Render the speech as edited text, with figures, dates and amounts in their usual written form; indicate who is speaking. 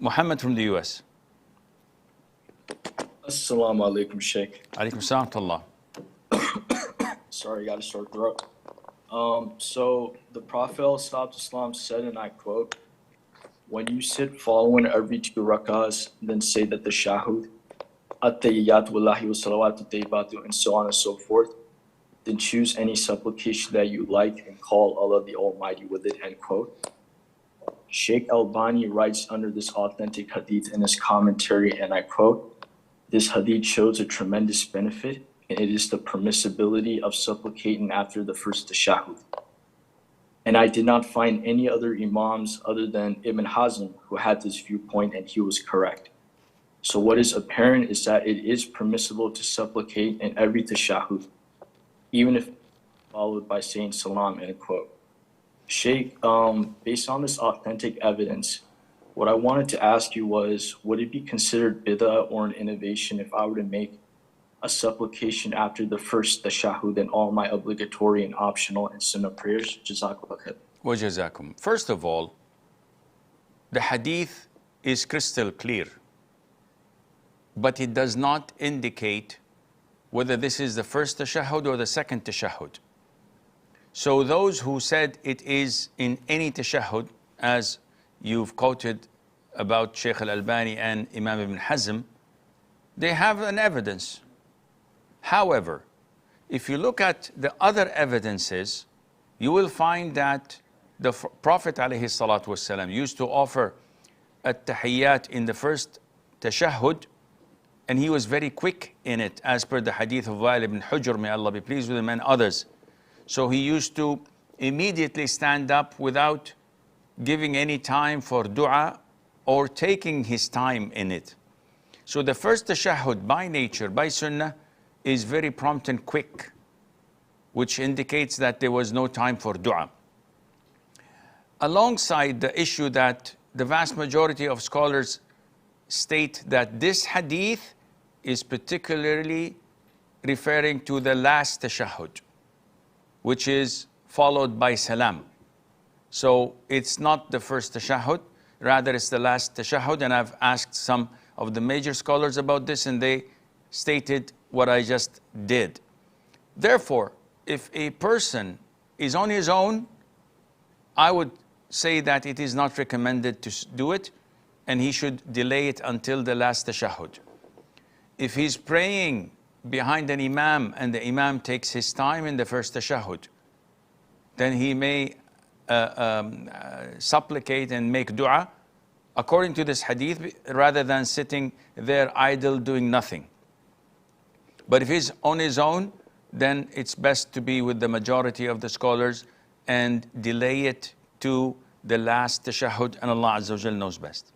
Speaker 1: Muhammad from the US.
Speaker 2: Assalamu alaikum, Sheikh.
Speaker 1: Alaikum salam wa rahmatullah.
Speaker 2: Sorry, I got a sore throat. So the Prophet ﷺ said, and I quote, when you sit following every 2 rakahs, then say that the Tashahhud, at-tahiyyat wallahi wa salawatu tayyibatu, and so on and so forth, then choose any supplication that you like and call Allah the Almighty with it, end quote. Sheikh Albani writes under this authentic hadith in his commentary, and I quote, this hadith shows a tremendous benefit, and it is the permissibility of supplicating after the first tashahhud. And I did not find any other imams other than Ibn Hazm who had this viewpoint, and he was correct. So what is apparent is that it is permissible to supplicate in every tashahhud, even if followed by saying salam, end quote. Sheikh, based on this authentic evidence, what I wanted to ask you was, would it be considered bid'ah or an innovation if I were to make a supplication after the first tashahhud and all my obligatory and optional and sunnah prayers? Jazakallah khair.
Speaker 1: Wa jazakum. First of all, the hadith is crystal clear, but it does not indicate whether this is the first tashahhud or the second tashahhud. So those who said it is in any tashahhud, as you've quoted about Shaykh al-Albani and Imam Ibn Hazm, they have an evidence. However, if you look at the other evidences, you will find that the Prophet ﷺ used to offer at-tahiyyat in the first tashahhud, and he was very quick in it, as per the hadith of Wa'il ibn Hujr, may Allah be pleased with him, and others. So he used to immediately stand up without giving any time for dua or taking his time in it. So the first tashahhud by nature, by sunnah, is very prompt and quick, which indicates that there was no time for dua. Alongside the issue that the vast majority of scholars state that this hadith is particularly referring to the last tashahhud, which is followed by salam. So it's not the first tashahhud, rather it's the last tashahhud, and I've asked some of the major scholars about this, and they stated what I just did. Therefore, if a person is on his own, I would say that it is not recommended to do it, and he should delay it until the last tashahhud. If he's praying behind an imam and the imam takes his time in the first tashahhud, then he may supplicate and make dua according to this hadith, rather than sitting there idle doing nothing. But if he's on his own, then it's best to be with the majority of the scholars and delay it to the last tashahhud, and Allah Azza wa Jal knows best.